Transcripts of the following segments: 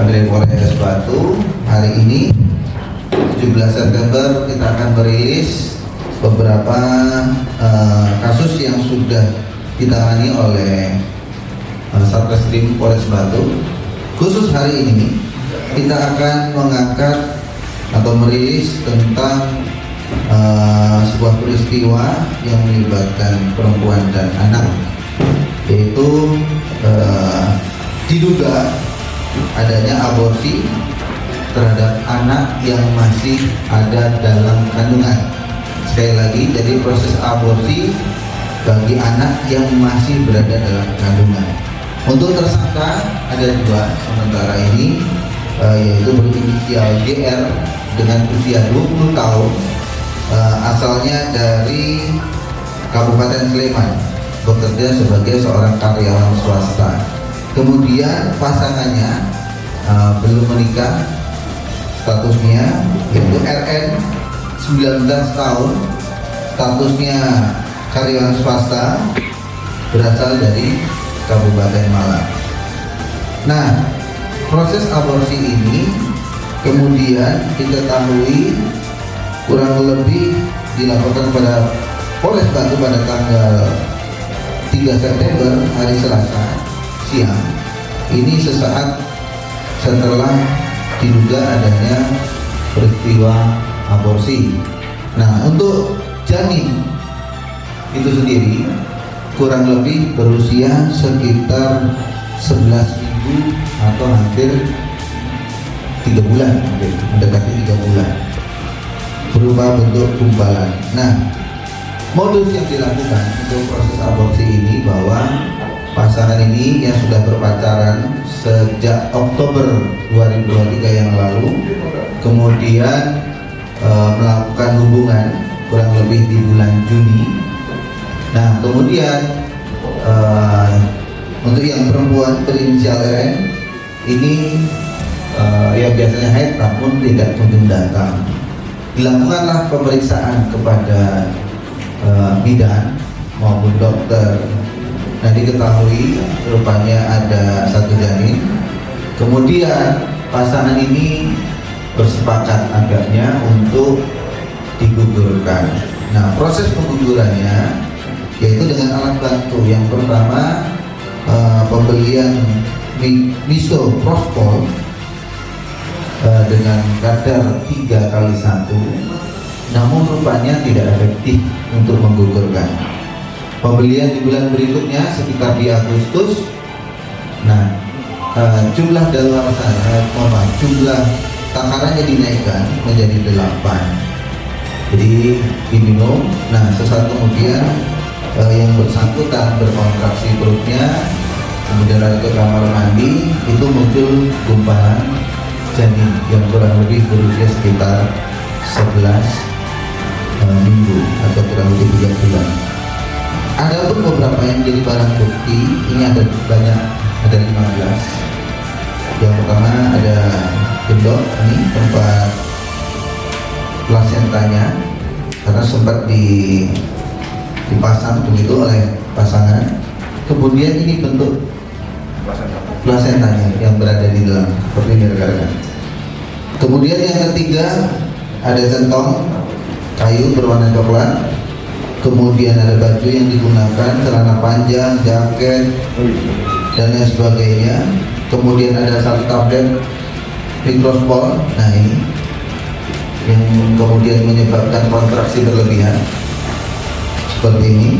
dari Polres Batu. Hari ini 17 September kita akan merilis beberapa kasus yang sudah ditangani oleh Satreskrim Polres Batu. Khusus hari ini kita akan mengangkat atau merilis tentang sebuah peristiwa yang melibatkan perempuan dan anak, yaitu diduga adanya aborsi terhadap anak yang masih ada dalam kandungan. Sekali lagi, jadi proses aborsi bagi anak yang masih berada dalam kandungan. Untuk tersangka ada dua sementara ini, yaitu berinisial GR dengan usia 20 tahun, asalnya dari Kabupaten Sleman, bekerja sebagai seorang karyawan swasta. Kemudian pasangannya belum menikah, statusnya yaitu RN 19 tahun, statusnya karyawan swasta, berasal dari Kabupaten Malang. Nah, proses aborsi ini kemudian diketahui kurang lebih dilaporkan pada Polres Batu pada tanggal 3 September hari Selasa siang. Ini sesaat setelah diduga adanya peristiwa aborsi. Nah, untuk janin itu sendiri kurang lebih berusia sekitar 11 minggu atau hampir 3 bulan, mendekati 3 bulan, berupa bentuk gumpalan. Nah, modus yang dilakukan untuk proses aborsi ini bahwa pasangan ini yang sudah berpacaran sejak Oktober 2023 yang lalu, kemudian melakukan hubungan kurang lebih di bulan Juni. Nah, kemudian untuk yang perempuan berinisial RN ini ya biasanya haid namun tidak kunjung datang. Dilakukanlah pemeriksaan kepada bidan maupun dokter. Nah, diketahui rupanya ada satu janin. Kemudian pasangan ini bersepakat agaknya untuk digugurkan. Nah, proses penggugurannya yaitu dengan alat bantu. Yang pertama pembelian misoprostol dengan kadar 3x1, namun rupanya tidak efektif untuk menggugurkan. Pembelian di bulan berikutnya sekitar di Agustus. Nah, jumlah jumlah takarannya dinaikkan menjadi 8. Jadi diminum. Nah, sesaat kemudian yang bersangkutan berkontraksi perutnya, kemudian lari ke kamar mandi, itu muncul gumpalan janin yang kurang lebih berusia sekitar 11 minggu atau kurang lebih 3 bulan. Ada pun beberapa yang jadi barang bukti, ini ada banyak, ada 15. Yang pertama ada gendok, ini tempat plasentanya, karena sempat dipasang begitu oleh pasangan. Kemudian ini bentuk plasentanya yang berada di dalam, seperti ini rekan-rekan. Kemudian yang ketiga ada centong kayu berwarna coklat. Kemudian ada baju yang digunakan, celana panjang, jaket, dan lain sebagainya. Kemudian ada satu tablet mikrospor. Nah, ini yang kemudian menyebabkan kontraksi berlebihan seperti ini.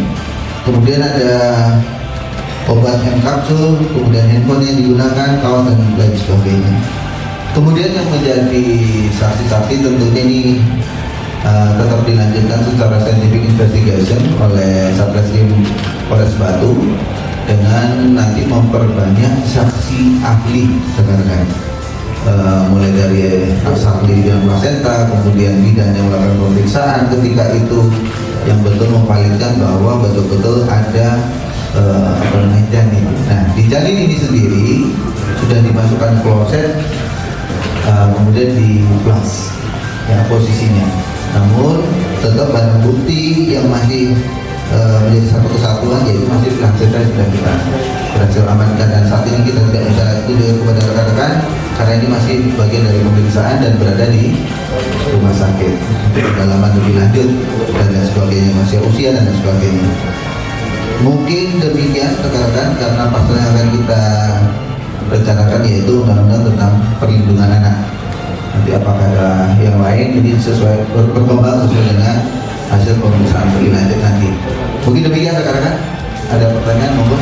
Kemudian ada obat kapsul, kemudian handphone yang digunakan, kaos, dan lain sebagainya. Kemudian yang menjadi saksi-saksi tentunya ini tetap dilanjutkan secara scientific investigation oleh Satreskrim Polres Batu dengan nanti memperbanyak saksi ahli rekan-rekan, mulai dari ahli bidang plasenta, kemudian bidan yang melakukan pemeriksaan ketika itu yang betul memvalidkan bahwa betul-betul ada janin. Nah, di janin ini sendiri sudah dimasukkan kloset, kemudian di flash ya posisinya. Namun tetap barang bukti yang masih menjadi satu kesatuan kepatuhan, yaitu masih pelaksana sudah kita berhasil amankan, dan saat ini kita tidak bisa tunjukkan kepada rekan-rekan karena ini masih bagian dari pemeriksaan dan berada di rumah sakit untuk pendalaman lebih lanjut dan lain sebagainya, masih usia dan lain sebagainya. Mungkin demikian rekan-rekan, karena pasal yang akan kita rencanakan yaitu undang-undang tentang perlindungan anak. Nanti apakah ada yang lain, ini sesuai berkembang sesuai dengan hasil pemeriksaan lebih lanjut nanti. Mungkin demikian rekan-rekan. Ada pertanyaan, monggo.